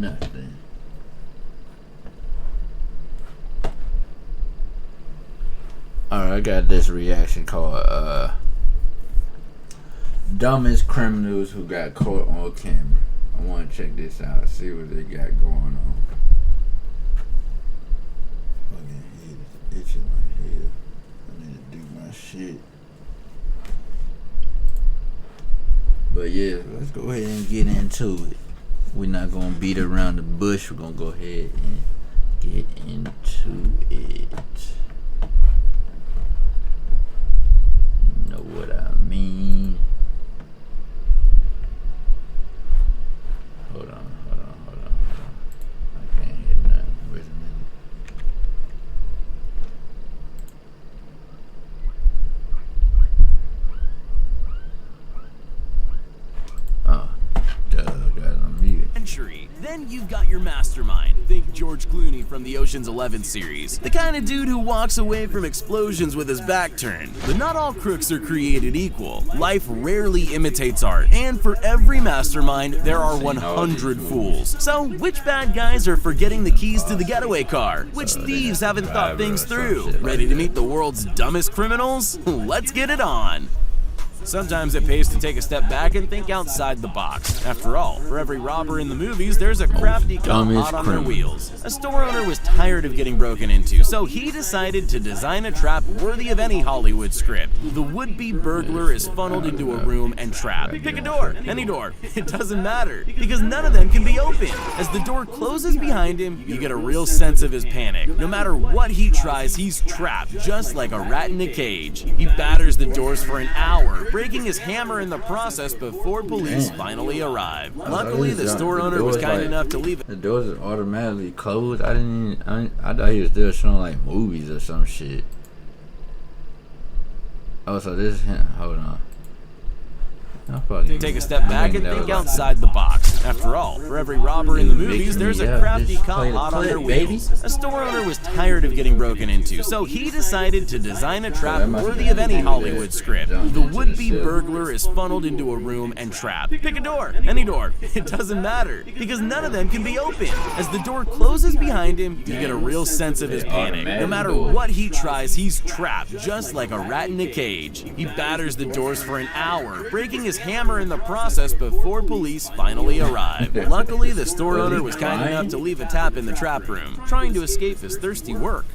nothing. Alright, I got this reaction called Dumbest Criminals Who Got Caught on Camera. I want to check this out, see what they got going on. Fucking head is itching like hell. I need to do my shit. But yeah, let's go ahead and get into it. We're not gonna beat around the bush. We're gonna go ahead and get into it. Know what I mean? Hold on. I can't hear nothing. Wait a minute. Oh, duh, got it on mute. Then you've got your mastermind. Think George Clooney from the Ocean's 11 series. The kind of dude who walks away from explosions with his back turned. But not all crooks are created equal. Life rarely imitates art, and for every mastermind, there are 100 fools. So, which bad guys are forgetting the keys to the getaway car? Which thieves haven't thought things through? Ready to meet the world's dumbest criminals? Let's get it on! Sometimes it pays to take a step back and think outside the box. After all, for every robber in the movies, there's a crafty cop hot on their wheels. A store owner was tired of getting broken into, so he decided to design a trap worthy of any Hollywood script. The would-be burglar is funneled into a room and trapped. Pick a door, any door, it doesn't matter, because none of them can be opened. As the door closes behind him, you get a real sense of his panic. No matter what he tries, he's trapped, just like a rat in a cage. He batters the doors for an hour, breaking his hammer in the process before police finally arrive. Luckily, the store owner was kind enough to leave it. The doors are automatically closed. I thought he was still showing like movies or some shit. Oh, so this is him. Hold on. Take a step back and think outside the box. After all, for every robber in the movies, there's a crafty cop hot on their wheels. A store owner was tired of getting broken into, so he decided to design a trap worthy of any Hollywood script. The would-be burglar is funneled into a room and trapped. Pick a door, any door, it doesn't matter, because none of them can be opened. As the door closes behind him, you get a real sense of his panic. No matter what he tries, he's trapped, just like a rat in a cage. He batters the doors for an hour, breaking his hammer in the process before police finally arrive. Luckily, the store owner was kind enough to leave a tap in the trap room, trying to escape his thirsty work.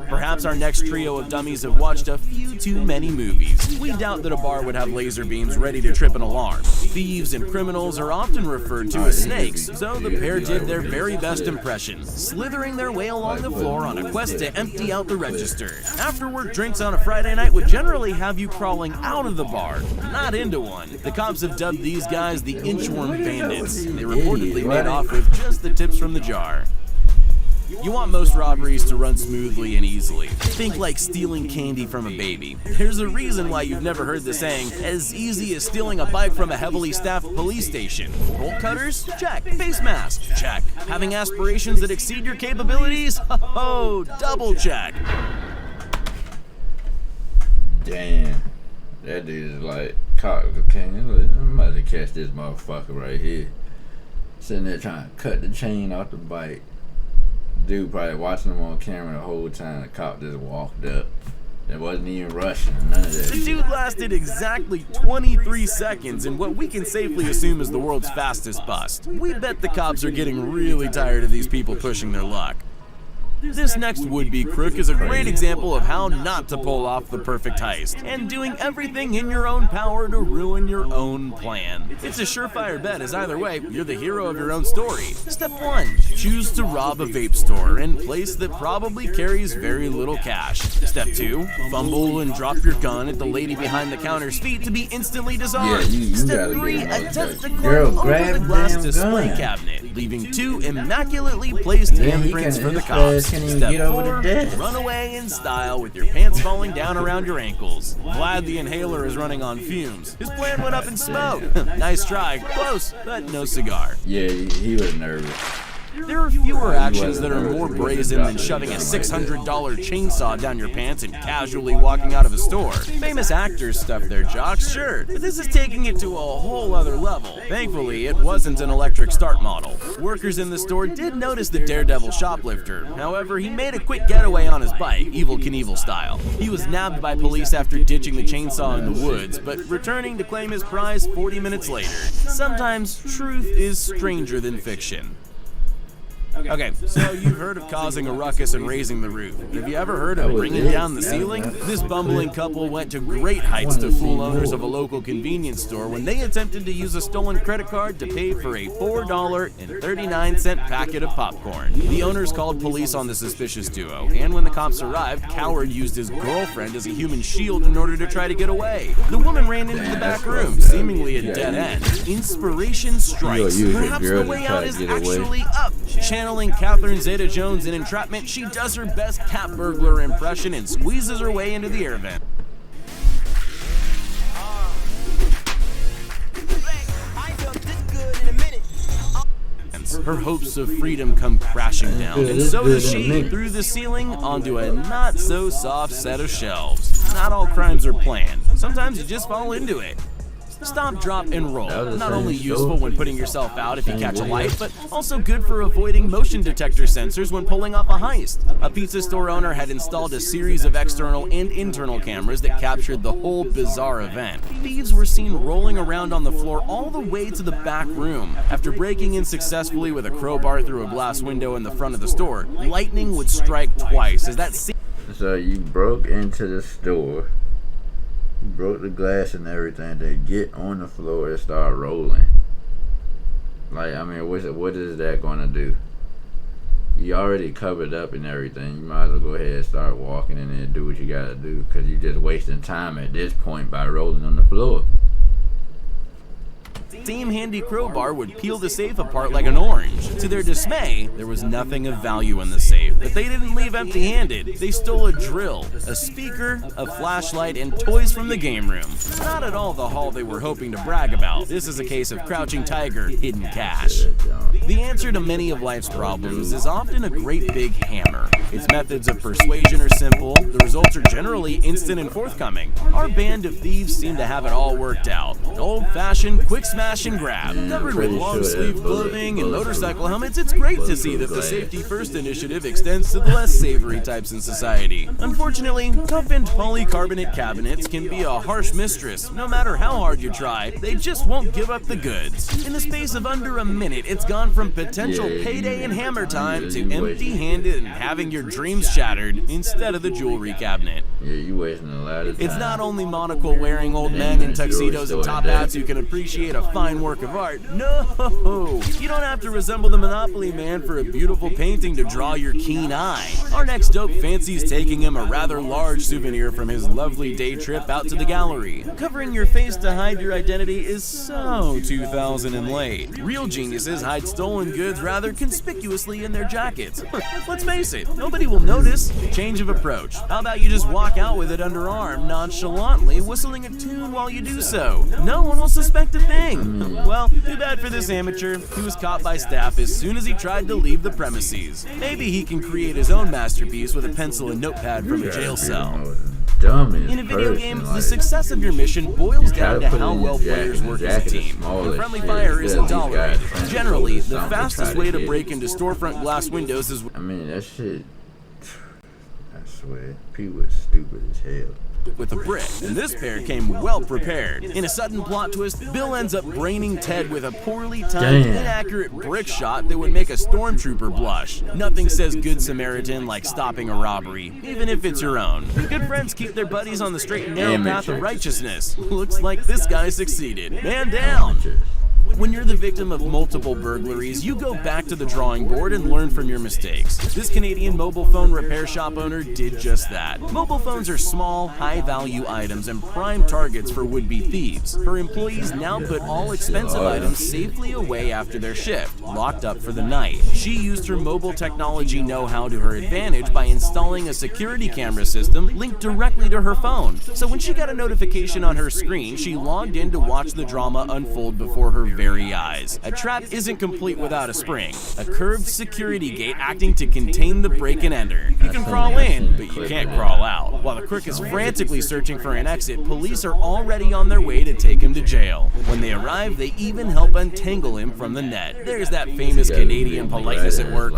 Perhaps our next trio of dummies have watched a few too many movies. We doubt that a bar would have laser beams ready to trip an alarm. Thieves and criminals are often referred to as snakes, so the pair did their very best impression, slithering their way along the floor on a quest to empty out the register. After-work drinks on a Friday night would generally have you crawling out of the bar, not into one. The cops have dubbed these guys the inchworm bandits. They reportedly made off with just the tips from the jar. You want most robberies to run smoothly and easily. Think like stealing candy from a baby. There's a reason why you've never heard the saying, as easy as stealing a bike from a heavily staffed police station. Bolt cutters? Check. Face mask? Check. Having aspirations that exceed your capabilities? Oh, double check. Damn. That dude is like, I'm about to catch this motherfucker right here. Sitting there trying to cut the chain off the bike. Dude probably watching him on camera the whole time. The cop just walked up. It wasn't even rushing, none of that. The dude lasted exactly 23 seconds in what we can safely assume is the world's fastest bust. We bet the cops are getting really tired of these people pushing their luck. This next would-be crook is a great example of how not to pull off the perfect heist, and doing everything in your own power to ruin your own plan. It's a surefire bet, as either way, you're the hero of your own story. Step 1. Choose to rob a vape store in a place that probably carries very little cash. Step 2. Fumble and drop your gun at the lady behind the counter's feet to be instantly disarmed. Step 3. Attempt to climb over the glass display cabinet, leaving 2 immaculately placed handprints for the cops. Step 4, run away in style with your pants falling down around your ankles. Glad the inhaler is running on fumes. His plan went up in smoke. Nice try. Close, but no cigar. Yeah, he was nervous. There are fewer actions that are more brazen than shoving a $600 chainsaw down your pants and casually walking out of a store. Famous actors stuff their jocks, sure, but this is taking it to a whole other level. Thankfully, it wasn't an electric start model. Workers in the store did notice the daredevil shoplifter. However, he made a quick getaway on his bike, Evel Knievel style. He was nabbed by police after ditching the chainsaw in the woods, but returning to claim his prize 40 minutes later. Sometimes truth is stranger than fiction. Okay, so you've heard of causing a ruckus and raising the roof. Have you ever heard of bringing down the ceiling? This bumbling couple went to great heights to fool owners of a local convenience store when they attempted to use a stolen credit card to pay for a $4.39 packet of popcorn. The owners called police on the suspicious duo, and when the cops arrived, Coward used his girlfriend as a human shield in order to try to get away. The woman ran into the back room, seemingly a dead end. Inspiration strikes. Perhaps the way out is actually up. Channeling Catherine Zeta-Jones in Entrapment, she does her best cat burglar impression and squeezes her way into the air vent. Her hopes of freedom come crashing down, and so does she, through the ceiling onto a not-so-soft set of shelves. Not all crimes are planned. Sometimes you just fall into it. Stop, drop, and roll. Not only useful when putting yourself out if you catch a light, but also good for avoiding motion detector sensors when pulling off a heist. A pizza store owner had installed a series of external and internal cameras that captured the whole bizarre event. Thieves were seen rolling around on the floor all the way to the back room. After breaking in successfully with a crowbar through a glass window in the front of the store, lightning would strike twice as that So you broke into the store, broke the glass and everything, they get on the floor and start rolling. Like, I mean, what is that gonna do? You already covered up and everything. You might as well go ahead and start walking in there and do what you gotta do, because you're just wasting time at this point by rolling on the floor. Same handy crowbar would peel the safe apart like an orange. To their dismay, there was nothing of value in the safe, but they didn't leave empty-handed. They stole a drill, a speaker, a flashlight, and toys from the game room. Not at all the haul they were hoping to brag about. This is a case of crouching tiger, hidden cash. The answer to many of life's problems is often a great big hammer. Its methods of persuasion are simple, the results are generally instant and forthcoming. Our band of thieves seem to have it all worked out. Old-fashioned, quick smash and grab. Covered with long-sleeve clothing and motorcycle helmets, it's great to see that the Safety First initiative extends to the less savory types in society. Unfortunately, toughened polycarbonate cabinets can be a harsh mistress. No matter how hard you try, they just won't give up the goods. In the space of under a minute, it's gone from potential payday and hammer time to empty-handed and having your dreams shattered instead of the jewelry cabinet. Yeah, you wasting a lot of time. It's not only monocle-wearing old men in tuxedos and top hats who can appreciate a fine work of art. No! You don't have to resemble the Monopoly Man for a beautiful painting to draw your keen eye. Our next dope fancy's taking him a rather large souvenir from his lovely day trip out to the gallery. Covering your face to hide your identity is so 2000 and late. Real geniuses hide stolen goods rather conspicuously in their jackets. Let's face it, nobody will notice. Change of approach. How about you just walk out with it under arm, nonchalantly whistling a tune while you do so? No one will suspect a thing. Well, too bad for this amateur. He was caught by staff as soon as he tried to leave the premises. Maybe he can create his own masterpiece with a pencil and notepad from a jail cell. In a video game, the success of your mission boils down to how well players work as a team. And friendly fire isn't tolerated. Generally, the fastest way to break into storefront glass windows is... I mean, that shit... I swear, Pete was stupid as hell. With a brick, and this pair came well prepared. In a sudden plot twist, Bill ends up braining Ted with a poorly timed, inaccurate brick shot that would make a stormtrooper blush. Nothing says good Samaritan like stopping a robbery, even if it's your own. Good friends keep their buddies on the straight and narrow path of righteousness. Looks like this guy succeeded. Man down! When you're the victim of multiple burglaries, you go back to the drawing board and learn from your mistakes. This Canadian mobile phone repair shop owner did just that. Mobile phones are small, high-value items and prime targets for would-be thieves. Her employees now put all expensive items safely away after their shift, locked up for the night. She used her mobile technology know-how to her advantage by installing a security camera system linked directly to her phone. So when she got a notification on her screen, she logged in to watch the drama unfold before her very eyes. A trap isn't complete without a spring, a curved security gate acting to contain the break and enter. You can crawl in, but you can't crawl out. While the crook is frantically searching for an exit, police are already on their way to take him to jail. When they arrive, they even help untangle him from the net. There's that famous Canadian politeness at work.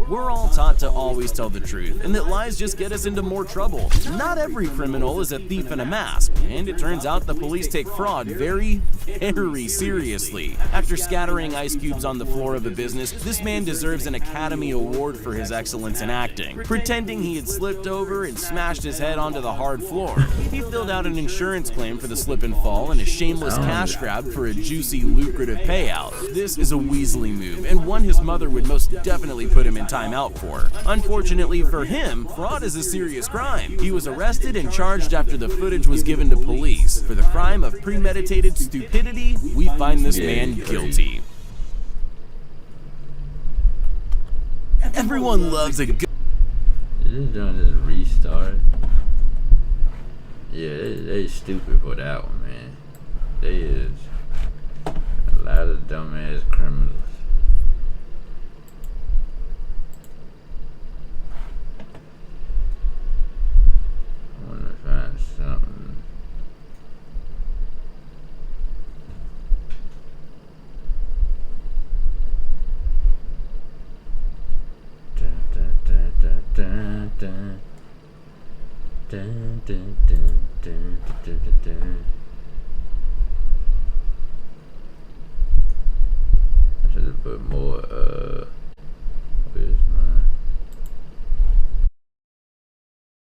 We're all taught to always tell the truth, and that lies just get us into more trouble. Not every criminal is a thief in a mask, and it turns out the police take fraud very, very seriously. After scattering ice cubes on the floor of a business, this man deserves an Academy Award for his excellence in acting. Pretending he had slipped over and smashed his head onto the hard floor, he filled out an insurance claim for the slip and fall and a shameless cash grab for a juicy, lucrative payout. This is a Weasley move, and one his mother would most definitely put him in timeout for. Unfortunately for him, fraud is a serious crime. He was arrested and charged after the footage was given to police. For the crime of premeditated stupidity, we find this man guilty. Everyone loves a good... Is this doing this restart? Yeah, they stupid for that one, man. They is a lot of dumbass criminals. I want to find something. Dun, dun, dun, dun, dun, dun. Dun, dun, dun, dun, dun, dun, dun. I should have put more, where's mine?